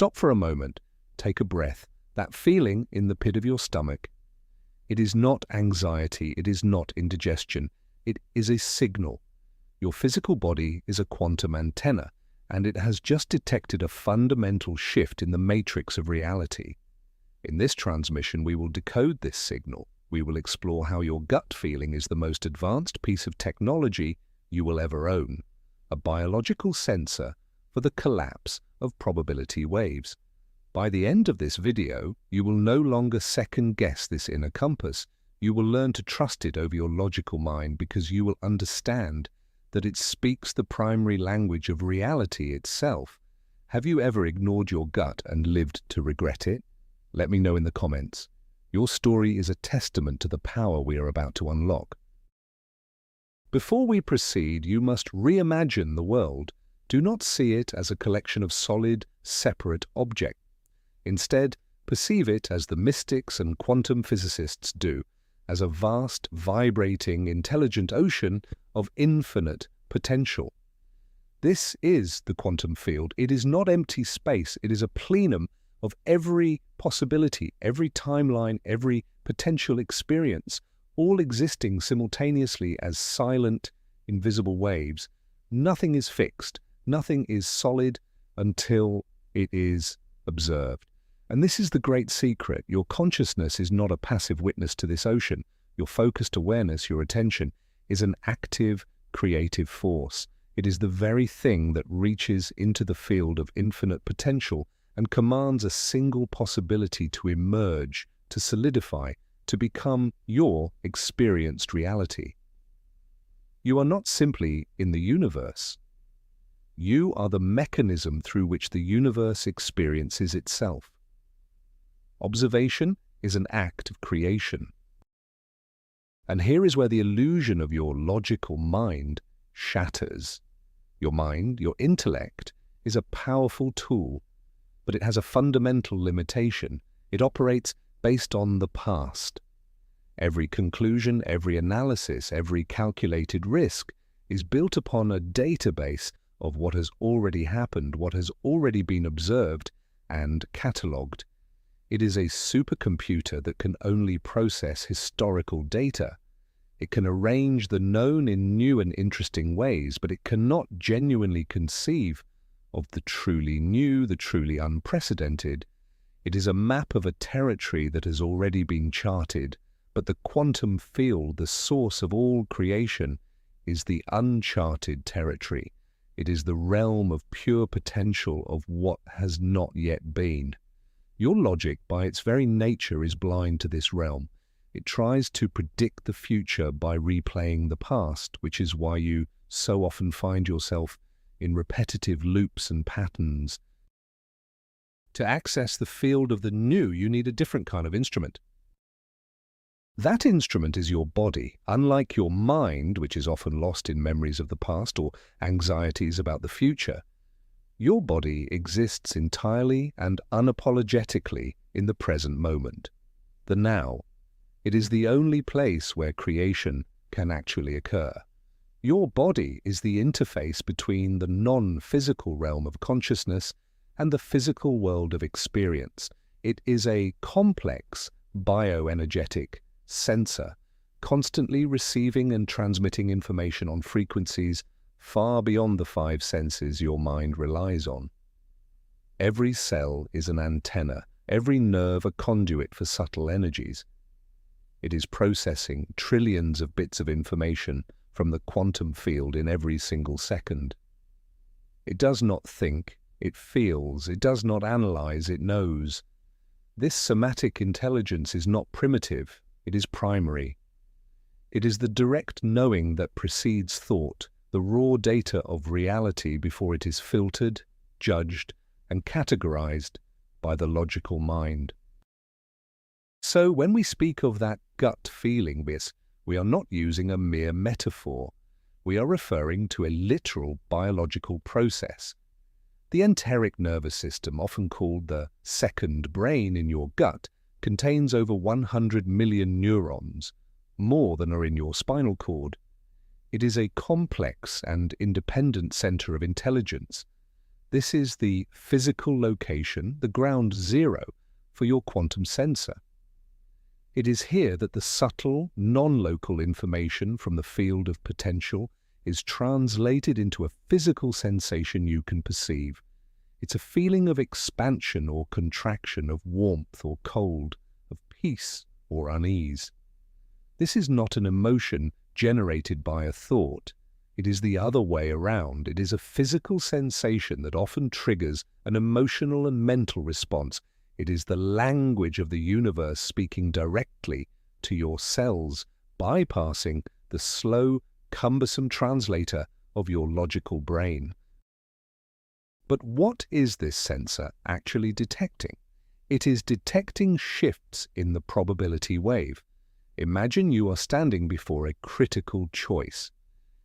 Stop for a moment, take a breath. That feeling in the pit of your stomach, it is not anxiety, it is not indigestion, it is a signal. Your physical body is a quantum antenna, and it has just detected a fundamental shift in the matrix of reality. In this transmission, we will decode this signal. We will explore how your gut feeling is the most advanced piece of technology you will ever own, a biological sensor for the collapse of probability waves. By the end of this video, you will no longer second-guess this inner compass. You will learn to trust it over your logical mind because you will understand that it speaks the primary language of reality itself. Have you ever ignored your gut and lived to regret it? Let me know in the comments. Your story is a testament to the power we are about to unlock. Before we proceed, you must reimagine the world. Do not see it as a collection of solid, separate objects. Instead, perceive it as the mystics and quantum physicists do, as a vast, vibrating, intelligent ocean of infinite potential. This is the quantum field. It is not empty space. It is a plenum of every possibility, every timeline, every potential experience, all existing simultaneously as silent, invisible waves. Nothing is fixed. Nothing is solid until it is observed. And this is the great secret. Your consciousness is not a passive witness to this ocean. Your focused awareness, your attention, is an active, creative force. It is the very thing that reaches into the field of infinite potential and commands a single possibility to emerge, to solidify, to become your experienced reality. You are not simply in the universe. You are the mechanism through which the universe experiences itself. Observation is an act of creation. And here is where the illusion of your logical mind shatters. Your mind, your intellect, is a powerful tool, but it has a fundamental limitation. It operates based on the past. Every conclusion, every analysis, every calculated risk is built upon a database of what has already happened, what has already been observed and catalogued. It is a supercomputer that can only process historical data. It can arrange the known in new and interesting ways, but it cannot genuinely conceive of the truly new, the truly unprecedented. It is a map of a territory that has already been charted, but the quantum field, the source of all creation, is the uncharted territory. It is the realm of pure potential of what has not yet been. Your logic, by its very nature, is blind to this realm. It tries to predict the future by replaying the past, which is why you so often find yourself in repetitive loops and patterns. To access the field of the new, you need a different kind of instrument. That instrument is your body. Unlike your mind, which is often lost in memories of the past or anxieties about the future, your body exists entirely and unapologetically in the present moment, the now. It is the only place where creation can actually occur. Your body is the interface between the non-physical realm of consciousness and the physical world of experience. It is a complex bioenergetic sensor, constantly receiving and transmitting information on frequencies far beyond the five senses your mind relies on. Every cell is an antenna, every nerve a conduit for subtle energies. It is processing trillions of bits of information from the quantum field in every single second. It does not think, it feels, it does not analyze, it knows. This somatic intelligence is not primitive, it is primary. It is the direct knowing that precedes thought, the raw data of reality before it is filtered, judged, and categorized by the logical mind. So when we speak of that gut feeling, we are not using a mere metaphor. We are referring to a literal biological process. The enteric nervous system, often called the second brain in your gut, contains over 100 million neurons, more than are in your spinal cord. It is a complex and independent center of intelligence. This is the physical location, the ground zero, for your quantum sensor. It is here that the subtle, non-local information from the field of potential is translated into a physical sensation you can perceive. It's a feeling of expansion or contraction, of warmth or cold, of peace or unease. This is not an emotion generated by a thought. It is the other way around. It is a physical sensation that often triggers an emotional and mental response. It is the language of the universe speaking directly to your cells, bypassing the slow, cumbersome translator of your logical brain. But what is this sensor actually detecting? It is detecting shifts in the probability wave. Imagine you are standing before a critical choice.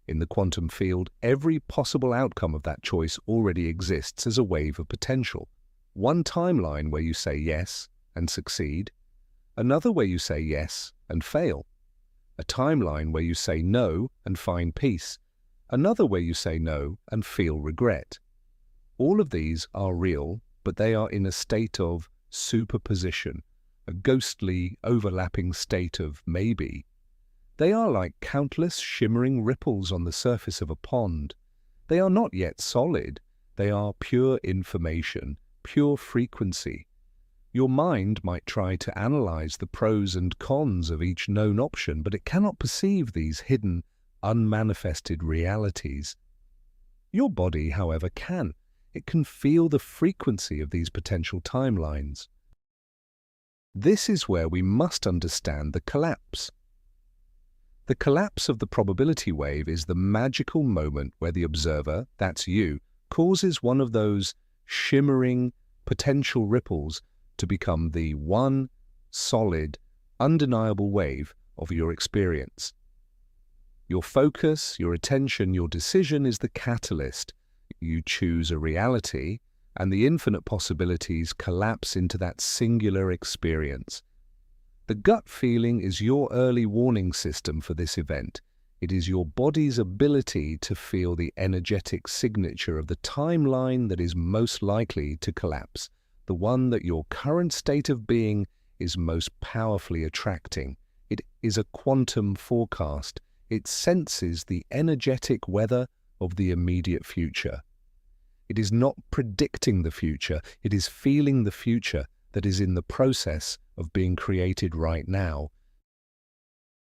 In the quantum field, every possible outcome of that choice already exists as a wave of potential. One timeline where you say yes and succeed, another where you say yes and fail, a timeline where you say no and find peace, another where you say no and feel regret. All of these are real, but they are in a state of superposition, a ghostly, overlapping state of maybe. They are like countless shimmering ripples on the surface of a pond. They are not yet solid. They are pure information, pure frequency. Your mind might try to analyze the pros and cons of each known option, but it cannot perceive these hidden, unmanifested realities. Your body, however, can. It can feel the frequency of these potential timelines. This is where we must understand the collapse. The collapse of the probability wave is the magical moment where the observer, that's you, causes one of those shimmering potential ripples to become the one solid, undeniable wave of your experience. Your focus, your attention, your decision is the catalyst. You choose a reality, and the infinite possibilities collapse into that singular experience. The gut feeling is your early warning system for this event. It is your body's ability to feel the energetic signature of the timeline that is most likely to collapse, the one that your current state of being is most powerfully attracting. It is a quantum forecast. It senses the energetic weather of the immediate future. It is not predicting the future, it is feeling the future that is in the process of being created right now.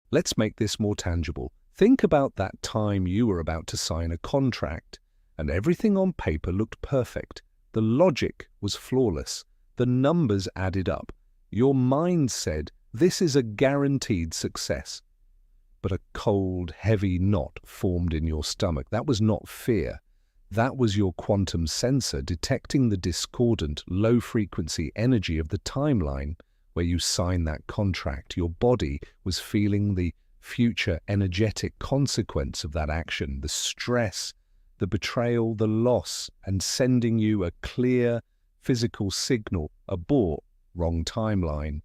Let's make this more tangible. Think about that time you were about to sign a contract, and everything on paper looked perfect. The logic was flawless. The numbers added up. Your mind said, "This is a guaranteed success." But a cold, heavy knot formed in your stomach. That was not fear. That was your quantum sensor detecting the discordant, low-frequency energy of the timeline where you signed that contract. Your body was feeling the future energetic consequence of that action, the stress, the betrayal, the loss, and sending you a clear physical signal: abort, wrong timeline.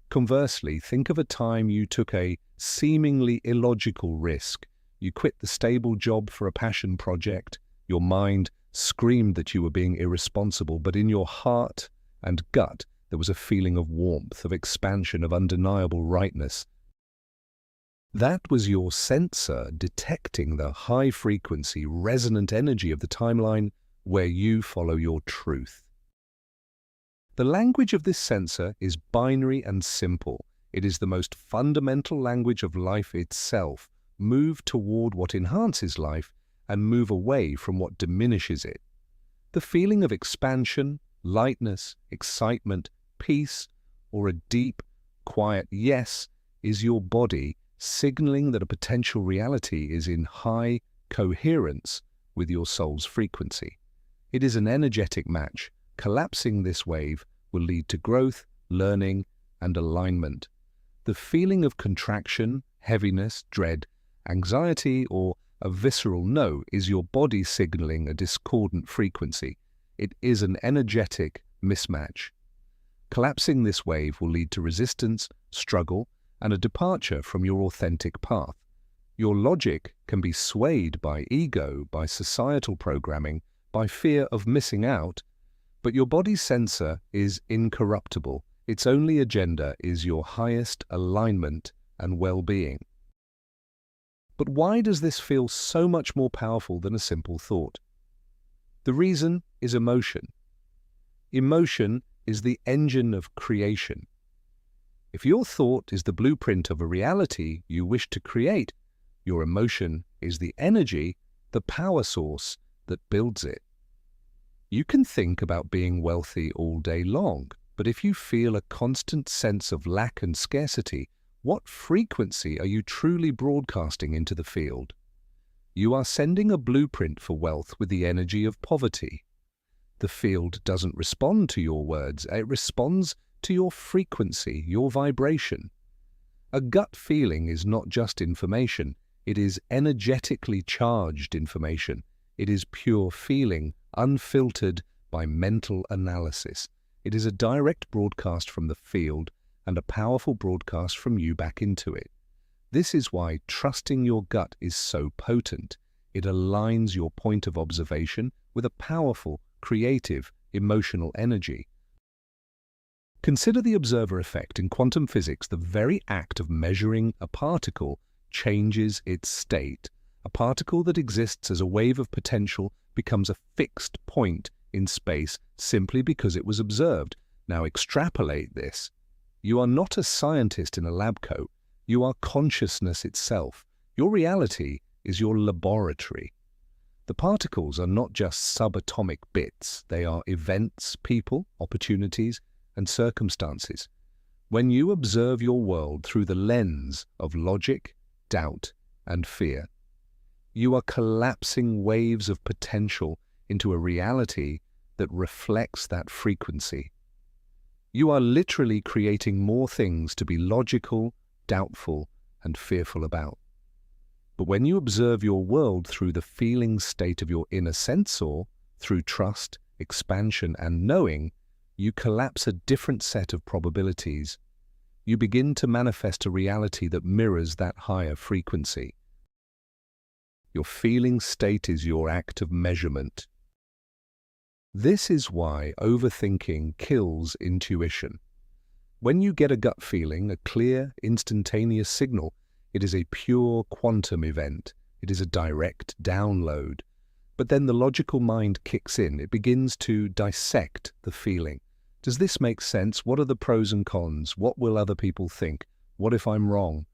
Conversely, think of a time you took a seemingly illogical risk. You quit the stable job for a passion project. Your mind screamed that you were being irresponsible, but in your heart and gut there was a feeling of warmth, of expansion, of undeniable rightness. That was your sensor detecting the high-frequency, resonant energy of the timeline where you follow your truth. The language of this sensor is binary and simple. It is the most fundamental language of life itself. Move toward what enhances life and move away from what diminishes it. The feeling of expansion, lightness, excitement, peace, or a deep, quiet yes is your body signaling that a potential reality is in high coherence with your soul's frequency. It is an energetic match. Collapsing this wave will lead to growth, learning, and alignment. The feeling of contraction, heaviness, dread, anxiety, or a visceral no is your body signaling a discordant frequency. It is an energetic mismatch. Collapsing this wave will lead to resistance, struggle, and a departure from your authentic path. Your logic can be swayed by ego, by societal programming, by fear of missing out, but your body's sensor is incorruptible. Its only agenda is your highest alignment and well-being. But why does this feel so much more powerful than a simple thought? The reason is emotion. Emotion is the engine of creation. If your thought is the blueprint of a reality you wish to create, your emotion is the energy, the power source that builds it. You can think about being wealthy all day long, but if you feel a constant sense of lack and scarcity, what frequency are you truly broadcasting into the field? You are sending a blueprint for wealth with the energy of poverty. The field doesn't respond to your words, it responds to your frequency, your vibration. A gut feeling is not just information, it is energetically charged information. It is pure feeling, unfiltered by mental analysis. It is a direct broadcast from the field and a powerful broadcast from you back into it. This is why trusting your gut is so potent. It aligns your point of observation with a powerful, creative, emotional energy. Consider the observer effect. In quantum physics, the very act of measuring a particle changes its state. A particle that exists as a wave of potential becomes a fixed point in space simply because it was observed. Now extrapolate this. You are not a scientist in a lab coat. You are consciousness itself. Your reality is your laboratory. The particles are not just subatomic bits. They are events, people, opportunities, and circumstances. When you observe your world through the lens of logic, doubt, and fear, you are collapsing waves of potential into a reality that reflects that frequency. You are literally creating more things to be logical, doubtful, and fearful about. But when you observe your world through the feeling state of your inner sensor, through trust, expansion, and knowing, you collapse a different set of probabilities. You begin to manifest a reality that mirrors that higher frequency. Your feeling state is your act of measurement. This is why overthinking kills intuition. When you get a gut feeling, a clear, instantaneous signal, it is a pure quantum event. It is a direct download. But then the logical mind kicks in. It begins to dissect the feeling. Does this make sense? What are the pros and cons? What will other people think? What if I'm wrong?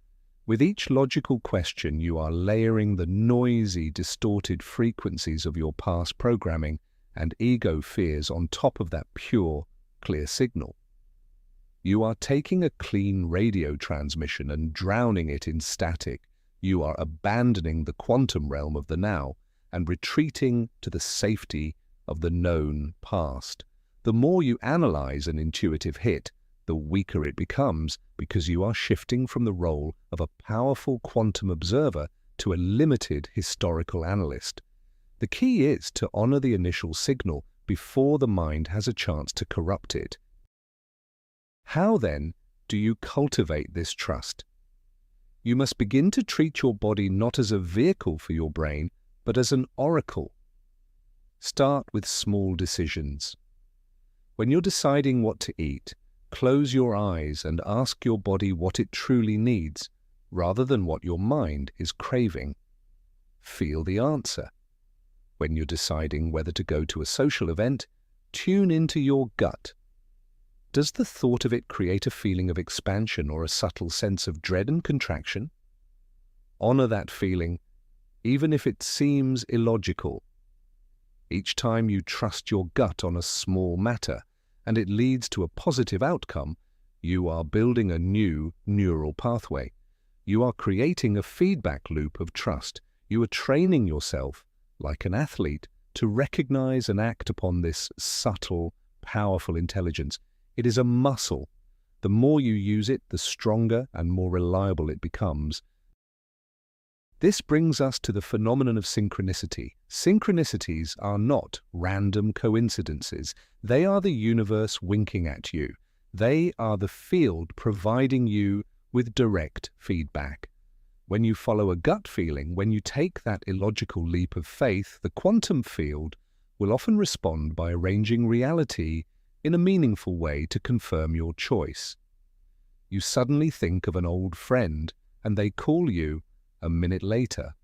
With each logical question, you are layering the noisy, distorted frequencies of your past programming and ego fears on top of that pure, clear signal. You are taking a clean radio transmission and drowning it in static. You are abandoning the quantum realm of the now and retreating to the safety of the known past. The more you analyze an intuitive hit, the weaker it becomes because you are shifting from the role of a powerful quantum observer to a limited historical analyst. The key is to honor the initial signal before the mind has a chance to corrupt it. How, then, do you cultivate this trust? You must begin to treat your body not as a vehicle for your brain, but as an oracle. Start with small decisions. When you're deciding what to eat, close your eyes and ask your body what it truly needs, rather than what your mind is craving. Feel the answer. When you're deciding whether to go to a social event, tune into your gut. Does the thought of it create a feeling of expansion or a subtle sense of dread and contraction? Honor that feeling, even if it seems illogical. Each time you trust your gut on a small matter, and it leads to a positive outcome, you are building a new neural pathway. You are creating a feedback loop of trust. You are training yourself, like an athlete, to recognize and act upon this subtle, powerful intelligence. It is a muscle. The more you use it, the stronger and more reliable it becomes. This brings us to the phenomenon of synchronicity. Synchronicities are not random coincidences. They are the universe winking at you. They are the field providing you with direct feedback. When you follow a gut feeling, when you take that illogical leap of faith, the quantum field will often respond by arranging reality in a meaningful way to confirm your choice. You suddenly think of an old friend and they call you a minute later.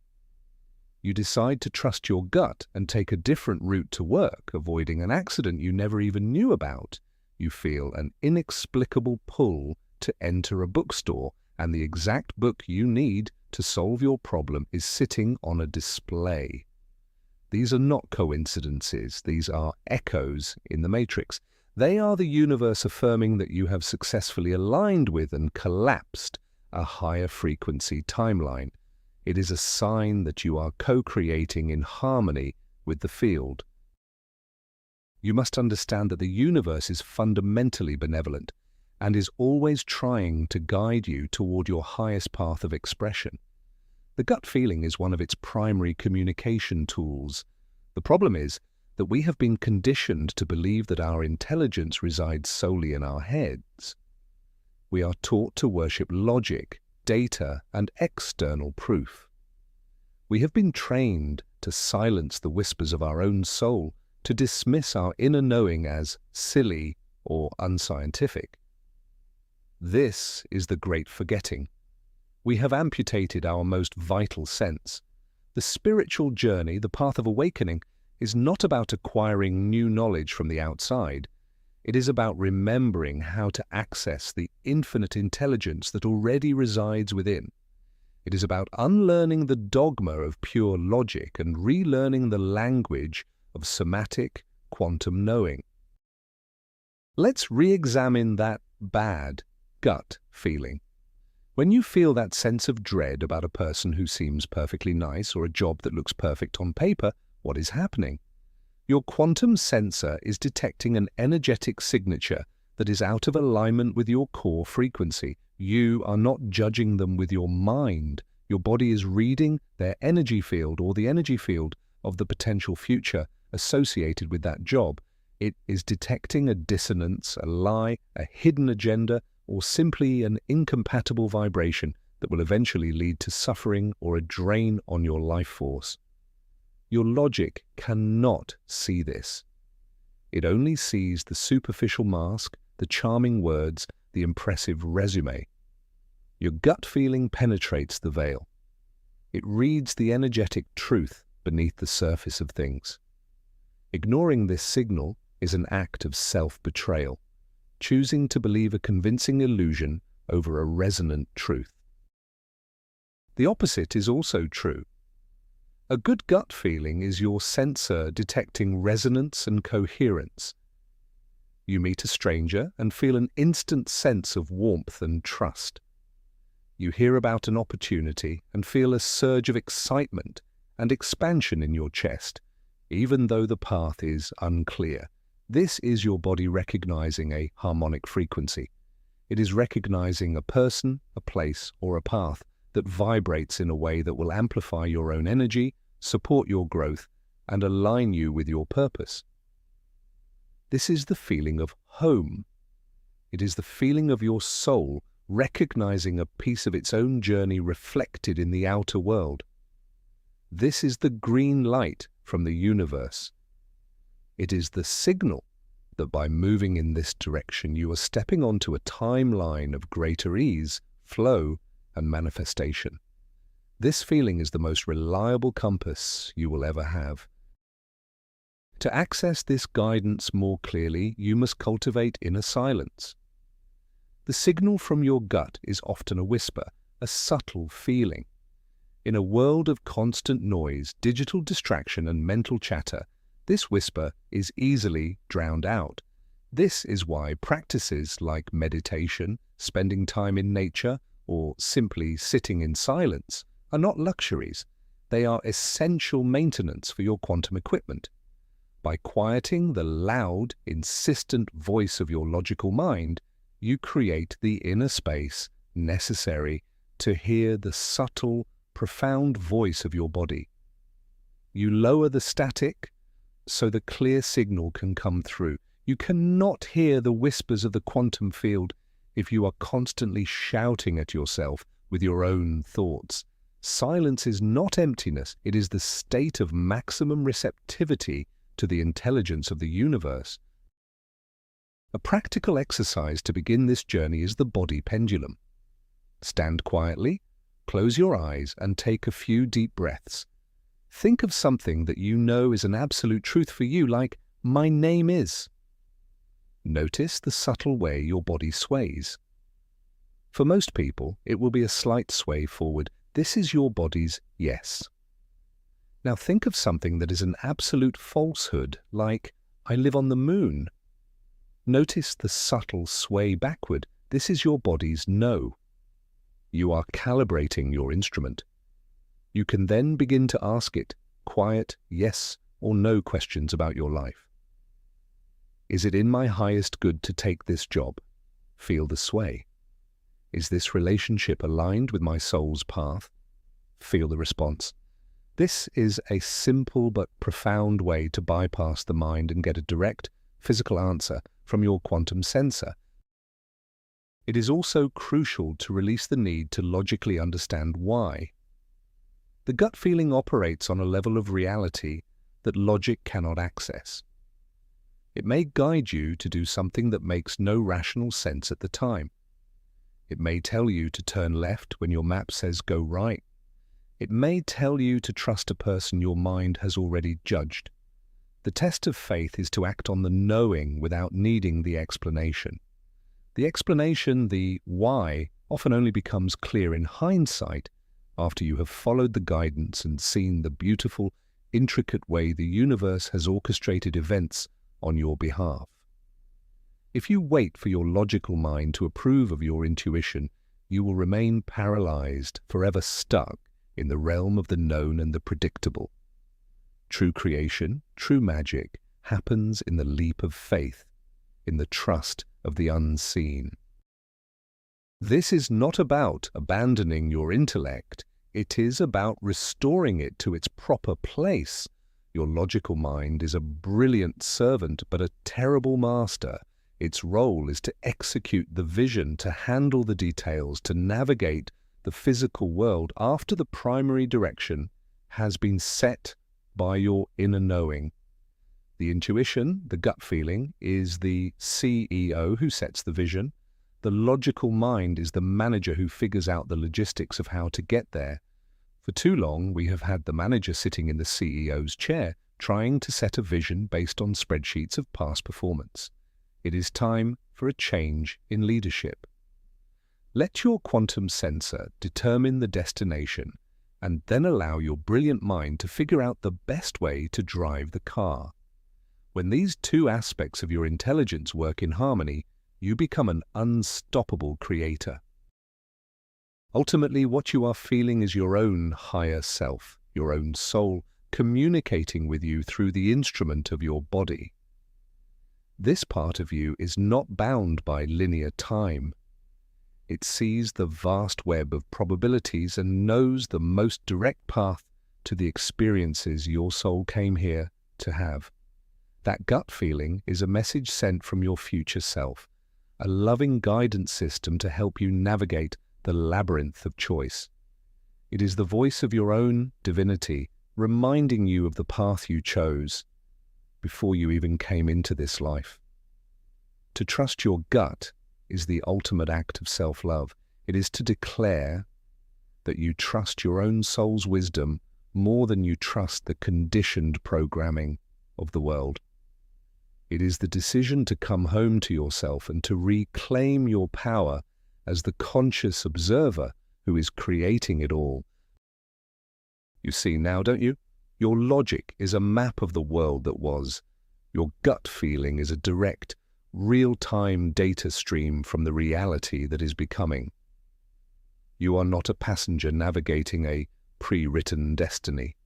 You decide to trust your gut and take a different route to work, avoiding an accident you never even knew about. You feel an inexplicable pull to enter a bookstore, and the exact book you need to solve your problem is sitting on a display. These are not coincidences, these are echoes in the matrix. They are the universe affirming that you have successfully aligned with and collapsed a higher frequency timeline. It is a sign that you are co-creating in harmony with the field. You must understand that the universe is fundamentally benevolent and is always trying to guide you toward your highest path of expression. The gut feeling is one of its primary communication tools. The problem is that we have been conditioned to believe that our intelligence resides solely in our heads. We are taught to worship logic, data, and external proof. We have been trained to silence the whispers of our own soul, to dismiss our inner knowing as silly or unscientific. This is the great forgetting. We have amputated our most vital sense. The spiritual journey, the path of awakening, is not about acquiring new knowledge from the outside. It is about remembering how to access the infinite intelligence that already resides within. It is about unlearning the dogma of pure logic and relearning the language of somatic quantum knowing. Let's re-examine that bad gut feeling. When you feel that sense of dread about a person who seems perfectly nice or a job that looks perfect on paper, what is happening? Your quantum sensor is detecting an energetic signature that is out of alignment with your core frequency. You are not judging them with your mind. Your body is reading their energy field or the energy field of the potential future associated with that job. It is detecting a dissonance, a lie, a hidden agenda, or simply an incompatible vibration that will eventually lead to suffering or a drain on your life force. Your logic cannot see this. It only sees the superficial mask, the charming words, the impressive resume. Your gut feeling penetrates the veil. It reads the energetic truth beneath the surface of things. Ignoring this signal is an act of self-betrayal, choosing to believe a convincing illusion over a resonant truth. The opposite is also true. A good gut feeling is your sensor detecting resonance and coherence. You meet a stranger and feel an instant sense of warmth and trust. You hear about an opportunity and feel a surge of excitement and expansion in your chest, even though the path is unclear. This is your body recognizing a harmonic frequency. It is recognizing a person, a place, or a path that vibrates in a way that will amplify your own energy, support your growth, and align you with your purpose. This is the feeling of home. It is the feeling of your soul recognizing a piece of its own journey reflected in the outer world. This is the green light from the universe. It is the signal that by moving in this direction you are stepping onto a timeline of greater ease, flow, and manifestation. This feeling is the most reliable compass you will ever have. To access this guidance more clearly, you must cultivate inner silence. The signal from your gut is often a whisper, a subtle feeling. In a world of constant noise, digital distraction, and mental chatter, this whisper is easily drowned out. This is why practices like meditation, spending time in nature, or simply sitting in silence are not luxuries. They are essential maintenance for your quantum equipment. By quieting the loud, insistent voice of your logical mind, you create the inner space necessary to hear the subtle, profound voice of your body. You lower the static so the clear signal can come through. You cannot hear the whispers of the quantum field if you are constantly shouting at yourself with your own thoughts. Silence is not emptiness, it is the state of maximum receptivity to the intelligence of the universe. A practical exercise to begin this journey is the body pendulum. Stand quietly, close your eyes, and take a few deep breaths. Think of something that you know is an absolute truth for you, like, "My name is." Notice the subtle way your body sways. For most people, it will be a slight sway forward. This is your body's yes. Now think of something that is an absolute falsehood, like, "I live on the moon." Notice the subtle sway backward. This is your body's no. You are calibrating your instrument. You can then begin to ask it quiet yes or no questions about your life. Is it in my highest good to take this job? Feel the sway. Is this relationship aligned with my soul's path? Feel the response. This is a simple but profound way to bypass the mind and get a direct, physical answer from your quantum sensor. It is also crucial to release the need to logically understand why. The gut feeling operates on a level of reality that logic cannot access. It may guide you to do something that makes no rational sense at the time. It may tell you to turn left when your map says go right. It may tell you to trust a person your mind has already judged. The test of faith is to act on the knowing without needing the explanation. The explanation, the why, often only becomes clear in hindsight after you have followed the guidance and seen the beautiful, intricate way the universe has orchestrated events on your behalf. If you wait for your logical mind to approve of your intuition, you will remain paralyzed, forever stuck in the realm of the known and the predictable. True creation, true magic, happens in the leap of faith, in the trust of the unseen. This is not about abandoning your intellect. It is about restoring it to its proper place. Your logical mind is a brilliant servant, but a terrible master. Its role is to execute the vision, to handle the details, to navigate the physical world after the primary direction has been set by your inner knowing. The intuition, the gut feeling, is the CEO who sets the vision. The logical mind is the manager who figures out the logistics of how to get there. For too long, we have had the manager sitting in the CEO's chair, trying to set a vision based on spreadsheets of past performance. It is time for a change in leadership. Let your quantum sensor determine the destination, and then allow your brilliant mind to figure out the best way to drive the car. When these two aspects of your intelligence work in harmony, you become an unstoppable creator. Ultimately, what you are feeling is your own higher self, your own soul, communicating with you through the instrument of your body. This part of you is not bound by linear time. It sees the vast web of probabilities and knows the most direct path to the experiences your soul came here to have. That gut feeling is a message sent from your future self, a loving guidance system to help you navigate the labyrinth of choice. It is the voice of your own divinity, reminding you of the path you chose before you even came into this life. To trust your gut is the ultimate act of self-love. It is to declare that you trust your own soul's wisdom more than you trust the conditioned programming of the world. It is the decision to come home to yourself and to reclaim your power as the conscious observer who is creating it all. You see now, don't you? Your logic is a map of the world that was. Your gut feeling is a direct, real-time data stream from the reality that is becoming. You are not a passenger navigating a pre-written destiny.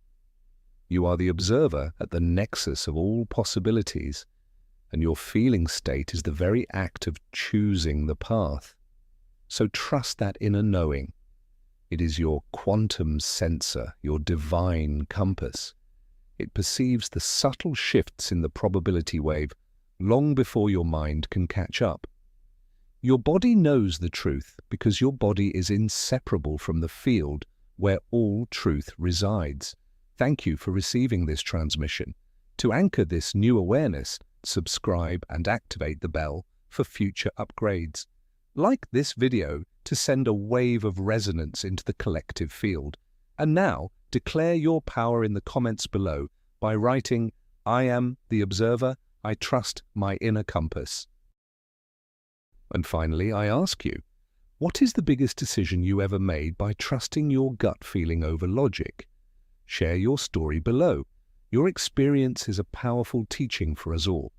You are the observer at the nexus of all possibilities, and your feeling state is the very act of choosing the path. So trust that inner knowing. It is your quantum sensor, your divine compass. It perceives the subtle shifts in the probability wave long before your mind can catch up. Your body knows the truth because your body is inseparable from the field where all truth resides. Thank you for receiving this transmission. To anchor this new awareness, subscribe and activate the bell for future upgrades. Like this video to send a wave of resonance into the collective field. And now, declare your power in the comments below by writing, "I am the observer, I trust my inner compass." And finally, I ask you, what is the biggest decision you ever made by trusting your gut feeling over logic? Share your story below. Your experience is a powerful teaching for us all.